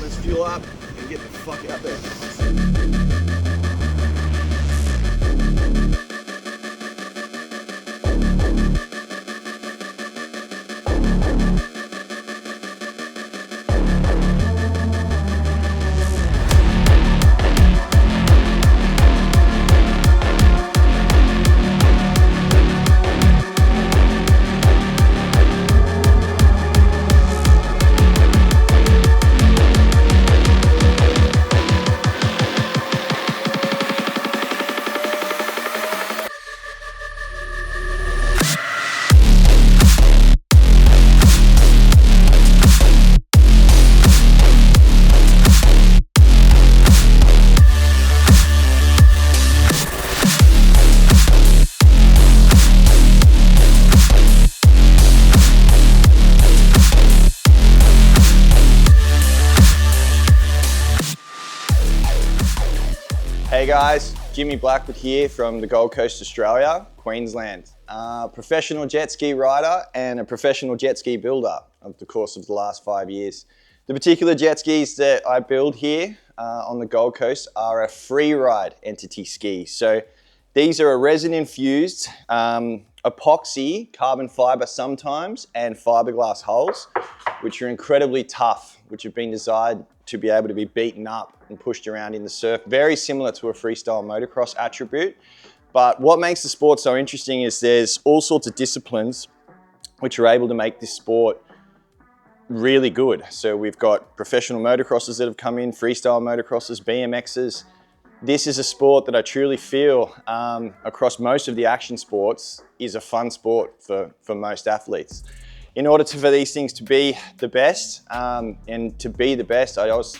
this fuel up and get the fuck out there. Hey guys, Jimmy Blackwood here from the Gold Coast, Australia, Queensland. Professional jet ski rider and a professional jet ski builder of the course of the last 5 years. The particular jet skis that I build here on the Gold Coast are a freeride entity ski. So these are a resin-infused epoxy, carbon fibre sometimes, and fiberglass hulls, which are incredibly tough, which have been designed to be able to be beaten up and pushed around in the surf. Very similar to a freestyle motocross attribute. But what makes the sport so interesting is there's all sorts of disciplines which are able to make this sport really good. So we've got professional motocrossers that have come in, freestyle motocrossers, BMXs. This is a sport that I truly feel across most of the action sports is a fun sport for most athletes. In order for these things to be the best, and to be the best, I also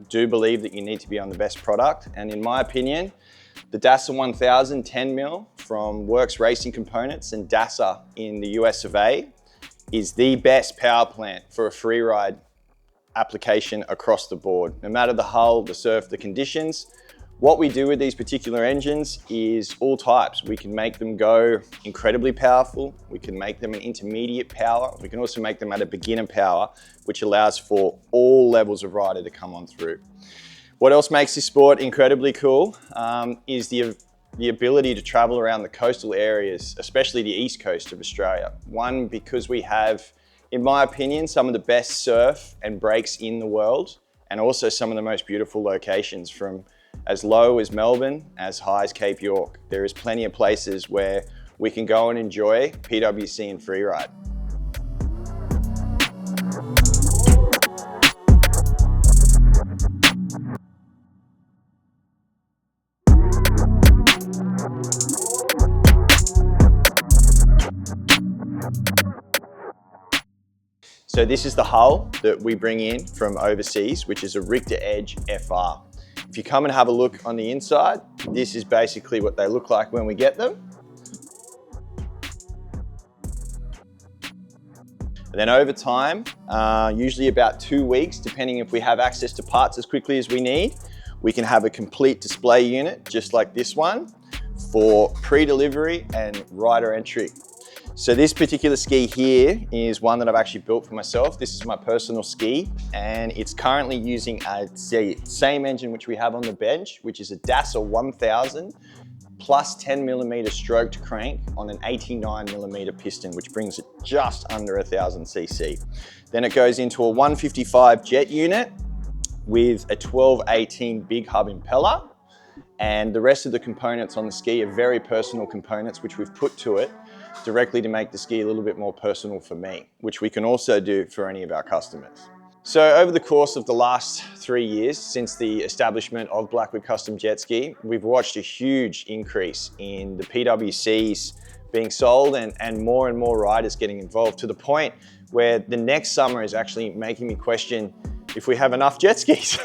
do believe that you need to be on the best product. And in my opinion, the DASA 1000 10mm from Worx Racing Components and DASA in the US of A is the best power plant for a freeride application across the board. No matter the hull, the surf, the conditions, what we do with these particular engines is all types. We can make them go incredibly powerful. We can make them an intermediate power. We can also make them at a beginner power, which allows for all levels of rider to come on through. What else makes this sport incredibly cool is the ability to travel around the coastal areas, especially the east coast of Australia. One, because we have, in my opinion, some of the best surf and breaks in the world, and also some of the most beautiful locations, from as low as Melbourne, as high as Cape York. There is plenty of places where we can go and enjoy PWC and freeride. So this is the hull that we bring in from overseas, which is a Richter Edge FR. If you come and have a look on the inside, this is basically what they look like when we get them. And then over time, usually about 2 weeks, depending if we have access to parts as quickly as we need, we can have a complete display unit, just like this one, for pre-delivery and rider entry. So this particular ski here is one that I've actually built for myself. This is my personal ski, and it's currently using a same engine which we have on the bench, which is a DASA 1000 plus 10mm stroke to crank on an 89mm piston, which brings it just under 1000 cc. Then it goes into a 155 jet unit with a 1218 big hub impeller, and the rest of the components on the ski are very personal components which we've put to it directly to make the ski a little bit more personal for me, which we can also do for any of our customers. So over the course of the last 3 years, since the establishment of Blackwood Custom Jet Ski, we've watched a huge increase in the PWCs being sold and more riders getting involved, to the point where the next summer is actually making me question if we have enough jet skis.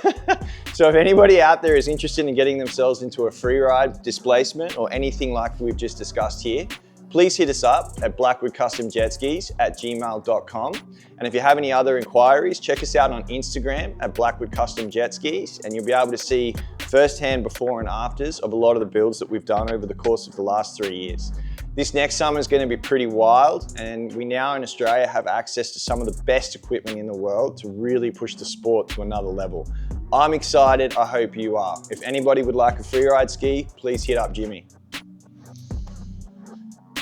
So if anybody out there is interested in getting themselves into a freeride displacement or anything like we've just discussed here, please hit us up at blackwoodcustomjetskis@gmail.com. And if you have any other inquiries, check us out on Instagram at blackwoodcustomjetskis, and you'll be able to see firsthand before and afters of a lot of the builds that we've done over the course of the last 3 years. This next summer is going to be pretty wild, and we now in Australia have access to some of the best equipment in the world to really push the sport to another level. I'm excited, I hope you are. If anybody would like a freeride ski, please hit up Jimmy.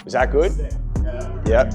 Is that good? Yeah.